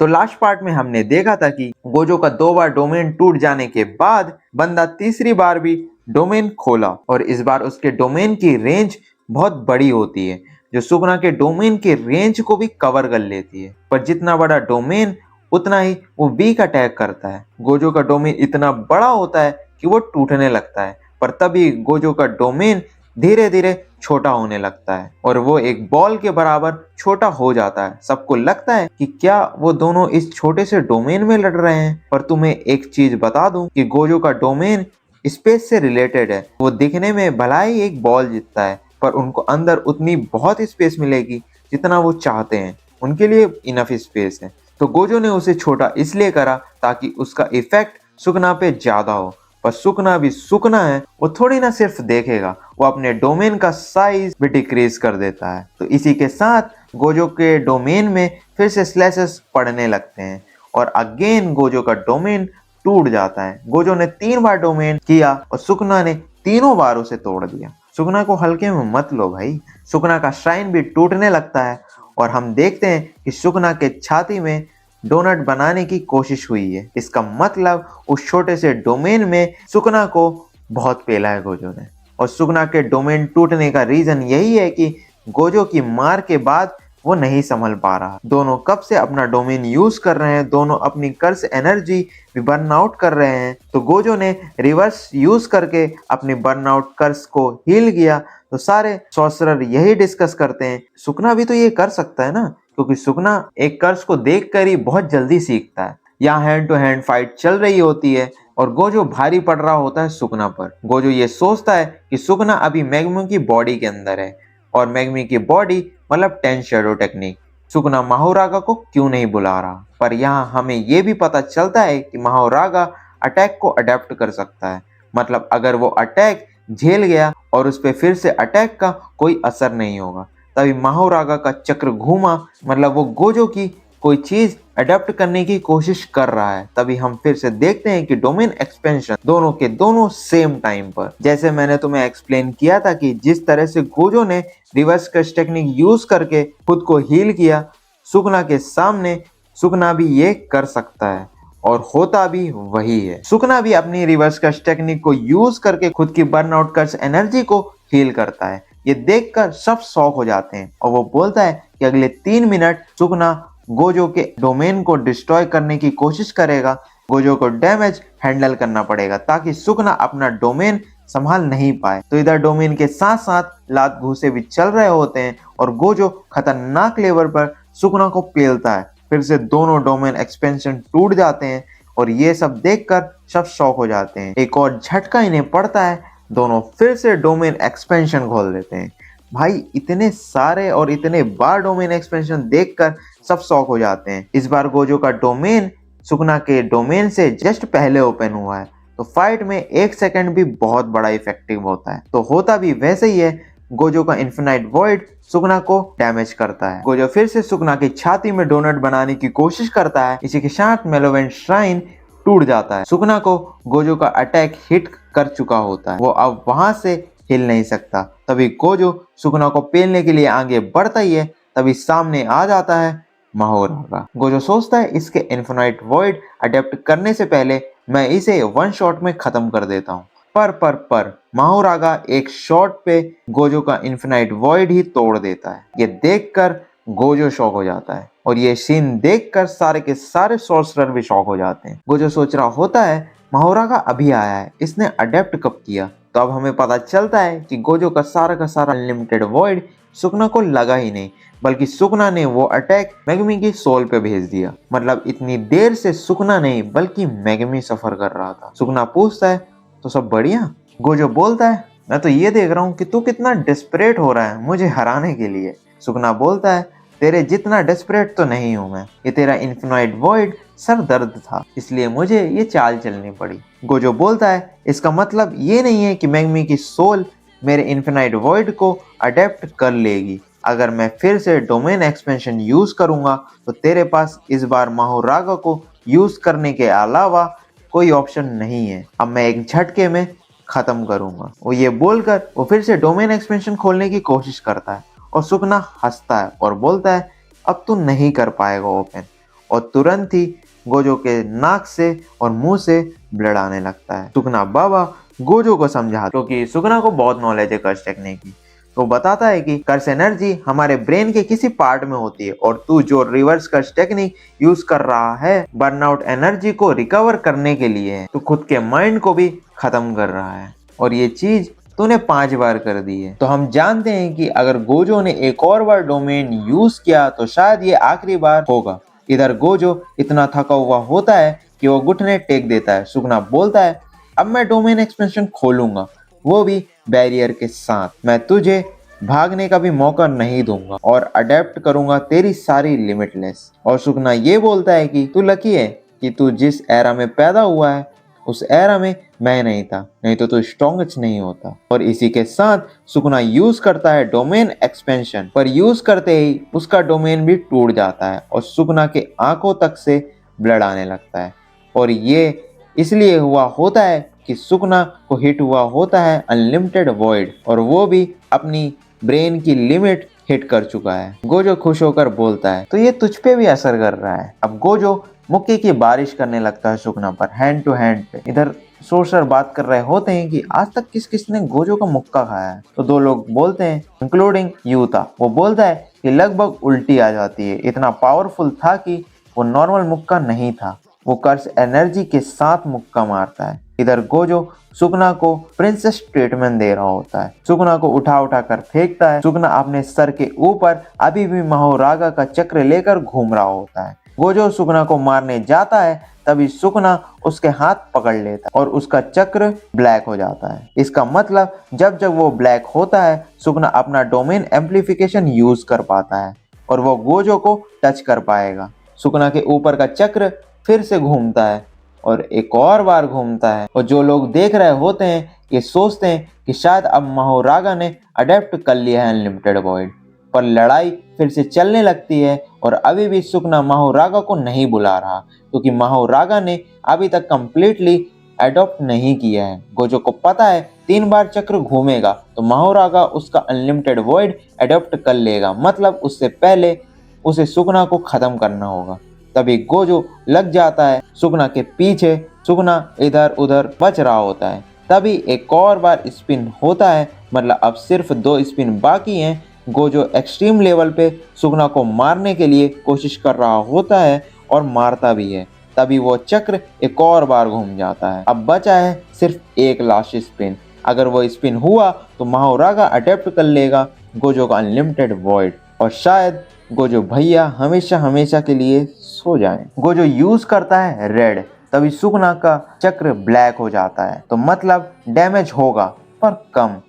तो last part में हमने देखा था कि गोजो का 2 बार डोमेन टूट जाने के बाद बंदा तीसरी बार भी डोमेन खोला और इस बार उसके डोमेन की रेंज बहुत बड़ी होती है जो सुगना के डोमेन के रेंज को भी कवर कर लेती है। पर जितना बड़ा डोमेन उतना ही वो वीक अटैक करता है। गोजो का डोमेन इतना बड़ा होता है कि वो टूटने लगता है, पर तभी गोजो का डोमेन धीरे धीरे छोटा होने लगता है और वो एक बॉल के बराबर छोटा हो जाता है। सबको लगता है कि क्या वो दोनों इस छोटे से डोमेन में लड़ रहे हैं, पर तुम्हें एक चीज बता दूं कि गोजो का डोमेन स्पेस से रिलेटेड है। वो दिखने में भला ही एक बॉल जितना है, पर उनको अंदर उतनी बहुत स्पेस मिलेगी जितना वो चाहते हैं। उनके लिए इनफ स्पेस है। तो गोजो ने उसे छोटा इसलिए करा ताकि उसका इफेक्ट सुकना पे ज्यादा हो। पर सुकना भी सुकना है, वो थोड़ी ना सिर्फ देखेगा, वो अपने डोमेन का साइज भी डिक्रीज कर देता है। तो इसी के साथ गोजो के डोमेन में फिर से स्लैशेस पड़ने लगते हैं और अगेन गोजो का डोमेन टूट जाता है। गोजो ने 3 बार डोमेन किया और सुकना ने तीनों बार उसे तोड़ दिया। सुकना को हल्के में मत लो भाई। सुकना का श्राइन भी टूटने लगता है और हम देखते हैं कि सुकना के छाती में डोनट बनाने की कोशिश हुई है। इसका मतलब उस छोटे से डोमेन में सुकना को बहुत पेला है गोजो ने। और सुकना के डोमेन टूटने का रीजन यही है कि गोजो की मार के बाद वो नहीं संभल पा रहा। दोनों कब से अपना डोमेन यूज कर रहे हैं, दोनों अपनी कर्स एनर्जी भी बर्न आउट कर रहे हैं। तो गोजो ने रिवर्स यूज करके अपनी बर्न आउट कर्स को हील किया। तो सारे सॉर्सरर यही डिस्कस करते हैं सुकना भी तो ये कर सकता है ना, क्योंकि सुकना एक कर्स को देखकर ही बहुत जल्दी सीखता है। यहाँ हैंड टू हैंड फाइट चल रही होती है और गोजो भारी पड़ रहा होता है सुकना पर। गोजो ये सोचता है कि सुकना अभी मैग्मी की बॉडी के अंदर है और मैग्मी की बॉडी मतलब 10 शैडो टेक्निक। सुकना माहोरागा को क्यों नहीं बुला रहा, पर यहाँ हमें ये भी पता चलता है कि माहोरागा अटैक को अडेप्ट कर सकता है। मतलब अगर वो अटैक झेल गया और उस पर फिर से अटैक का कोई असर नहीं होगा। तभी माहोरागा का चक्र घूमा, मतलब वो गोजो की कोई चीज अडेप्ट करने की कोशिश कर रहा है। तभी हम फिर से देखते हैं कि डोमेन एक्सपेंशन दोनों के दोनों सेम टाइम पर। जैसे मैंने तुम्हें एक्सप्लेन किया था कि जिस तरह से गोजो ने रिवर्स कट टेक्निक यूज करके खुद को हील किया, सुकना के सामने सुकना भी ये कर सकता है और होता भी वही है। सुकना भी अपनी रिवर्स कट टेक्निक को यूज करके खुद की बर्नआउट कर्स एनर्जी को हील करता है। ये देखकर सब शॉक हो जाते हैं और वो बोलता है कि अगले 3 मिनट सुकना गोजो के डोमेन को डिस्ट्रॉय करने की कोशिश करेगा। गोजो को डैमेज हैंडल करना पड़ेगा ताकि सुकना अपना डोमेन संभाल नहीं पाए। तो इधर डोमेन के साथ साथ लात घूसे भी चल रहे होते हैं और गोजो खतरनाक लेवल पर सुकना को पेलता है। फिर से दोनों डोमेन एक्सपेंशन टूट जाते हैं और ये सब देखकर सब शॉक हो जाते हैं। एक और झटका इन्हें पड़ता है, दोनों फिर से डोमेन एक्सपेंशन खोल देते हैं। भाई इतने सारे और इतने बार डोमेन एक्सपेंशन देखकर सब शॉक हो जाते हैं। इस बार गोजो का डोमेन सुकना के डोमेन से जस्ट पहले ओपन हुआ है, तो फाइट में 1 सेकंड भी बहुत बड़ा इफेक्टिव होता है। तो होता भी वैसे ही है। गोजो का इन्फिनाइट वॉइड सुकना को डैमेज करता है। गोजो फिर से सुकना की छाती में डोनट बनाने की कोशिश करता है। इसी के साथ मेलोवेंट श्राइन टूट जाता है। सुकना को गोजो का अटैक हिट कर चुका होता है, वो अब वहां से हिल नहीं सकता। तभी गोजो सुकना को पेलने के लिए आगे बढ़ता ही है, तभी सामने आ जाता है माहोरागा। गोजो सोचता है इसके इन्फिनाइट वॉइड अडेप्ट करने से पहले मैं इसे 1 शॉट में खत्म कर देता हूँ। पर माहोरागा एक शॉट पे गोजो का इन्फिनाइट वॉइड ही तोड़ देता है। ये देखकर गोजो शॉक हो जाता है और ये सीन देखकर सारे के सारे सॉर्सरर भी शॉक हो जाते हैं। गोजो सोच रहा होता है माहोरागा अभी आया है, इसने अडेप्ट कब किया। तो अब हमें पता चलता है कि गोजो का सारा अनलिमिटेड वॉइड सुकना को लगा ही नहीं, बल्कि सुकना ने वो अटैक मैग्मी की सोल पे भेज दिया। मतलब इतनी देर से सुकना नहीं बल्कि मैग्मी सफर कर रहा था। सुकना पूछता है तो सब बढ़िया। गोजो बोलता है मैं तो ये देख रहा हूँ कि तू कितना डेस्परेट हो रहा है मुझे हराने के लिए। सुकना बोलता है तेरे जितना डेस्परेट तो नहीं हूँ मैं, ये तेरा इन्फिनाइट वॉइड सर दर्द था इसलिए मुझे ये चाल चलनी पड़ी। गोजो बोलता है इसका मतलब ये नहीं है कि मैग्मी की सोल मेरे इन्फिनाइट वॉइड को अडेप्ट कर लेगी। अगर मैं फिर से डोमेन एक्सपेंशन यूज करूंगा तो तेरे पास इस बार माहोरागा को यूज करने के अलावा कोई ऑप्शन नहीं है। अब मैं एक झटके में खत्म करूंगा। वो ये बोलकर वो फिर से डोमेन एक्सपेंशन खोलने की कोशिश करता है और सुकना हंसता है और बोलता है अब तू नहीं कर पाएगा ओपन। और तुरंत ही गोजो के नाक से और मुंह से ब्लड आने लगता है। सुकना बाबा गोजो को समझा, क्योंकि सुकना को बहुत नॉलेज है कर्स टेक्निक की, तो बताता है कि कर्स एनर्जी हमारे ब्रेन के किसी पार्ट में होती है और तू जो रिवर्स कर्स टेक्निक यूज कर रहा है बर्नआउट एनर्जी को रिकवर करने के लिए है, तू खुद के माइंड को भी खत्म कर रहा है और ये चीज तूने 5 बार कर दी है। तो हम जानते हैं कि अगर गोजो ने एक और बार डोमेन यूज किया तो शायद ये आखिरी बार होगा। इधर गोजो इतना थका हुआ होता है कि वो घुटने टेक देता है। सुकना बोलता है अब मैं डोमेन एक्सपेंशन खोलूंगा, वो भी बैरियर के साथ। मैं तुझे भागने का भी मौका नहीं दूंगा और अडेप्ट करूंगा तेरी सारी लिमिटलेस। और सुकना ये बोलता है कि तू लकी है कि तू जिस एरा में पैदा हुआ है उस एरा में मैं नहीं था, नहीं तो तू स्ट्रॉन्गेस्ट नहीं होता। और इसी के साथ सुकना यूज करता है डोमेन एक्सपेंशन, पर यूज करते ही उसका डोमेन भी टूट जाता है और सुकना के आंखों तक से ब्लड आने लगता है। और ये इसलिए हुआ होता है कि सुकना को हिट हुआ होता है अनलिमिटेड वॉइड और वो भी अपनी ब्रेन की लिमिट हिट कर चुका है। गोजो खुश होकर बोलता है तो ये तुझ पे भी असर कर रहा है। अब गोजो मुक्के की बारिश करने लगता है सुकना पर, हैंड टू हैंड पे। इधर सोर्सर बात कर रहे होते हैं कि आज तक किस किसने गोजो का मुक्का खाया है, तो 2 लोग बोलते हैं इंक्लूडिंग यूता। वो बोलता है कि लगभग उल्टी आ जाती है, इतना पावरफुल था कि वो नॉर्मल मुक्का नहीं था, वो कर्स एनर्जी के साथ मुक्का मारता है। इधर गोजो सुकना को प्रिंसेस ट्रीटमेंट दे रहा होता है, सुकना को उठा उठा कर फेंकता है। सुकना अपने सर के ऊपर अभी भी महारागा का चक्र लेकर घूम रहा होता है। गोजो सुकना को मारने जाता है तभी सुकना उसके हाथ पकड़ लेता है और उसका चक्र ब्लैक हो जाता है। इसका मतलब जब जब वो ब्लैक होता है सुकना अपना डोमेन एम्पलीफिकेशन यूज कर पाता है और वो गोजो को टच कर पाएगा। सुकना के ऊपर का चक्र फिर से घूमता है और एक और बार घूमता है और जो लोग देख रहे होते हैं ये सोचते हैं कि शायद अब महारागा ने अडेप्ट कर लिया है अनलिमिटेड वॉइड। पर लड़ाई फिर से चलने लगती है और अभी भी सुकना महारागा को नहीं बुला रहा, क्योंकि महारागा ने अभी तक कंप्लीटली अडॉप्ट नहीं किया है। गोजो को पता है 3 बार चक्र घूमेगा तो महारागा उसका अनलिमिटेड वॉइड अडॉप्ट कर लेगा, मतलब उससे पहले उसे सुकना को खत्म करना होगा। तभी गोजो लग जाता है सुकना के पीछे। सुकना इधर उधर बच रहा होता है, तभी एक और बार स्पिन होता है, मतलब अब सिर्फ 2 स्पिन बाकी हैं। गोजो एक्सट्रीम लेवल पे सुकना को मारने के लिए कोशिश कर रहा होता है और मारता भी है, तभी वो चक्र एक और बार घूम जाता है। अब बचा है सिर्फ एक लास्ट स्पिन, अगर वो स्पिन हुआ तो महारागा अडेप्ट कर लेगा गोजो का अनलिमिटेड वॉइड और शायद गोजो भैया हमेशा हमेशा के लिए सो जाएं। गोजो यूज करता है रेड, तभी सुकना का चक्र ब्लैक हो जाता है, तो मतलब डैमेज होगा पर कम।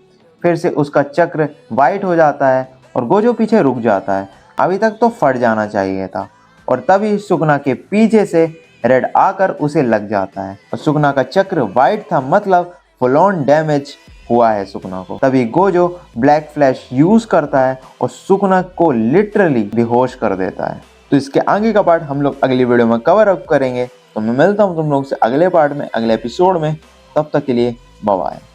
फिर से उसका चक्र वाइट हो जाता है और गोजो पीछे रुक जाता है, अभी तक तो फट जाना चाहिए था। और तभी सुकना के पीछे से रेड आकर उसे लग जाता है और सुकना का चक्र वाइट था, मतलब फुल ऑन डैमेज हुआ है सुकना को। तभी गोजो ब्लैक फ्लैश यूज करता है और सुकना को लिटरली बेहोश कर देता है। तो इसके आगे का पार्ट हम लोग अगली वीडियो में कवर अप करेंगे, तो मैं मिलता हूँ तुम लोग से अगले पार्ट में, अगले एपिसोड में। तब तक के लिए बाय बाय।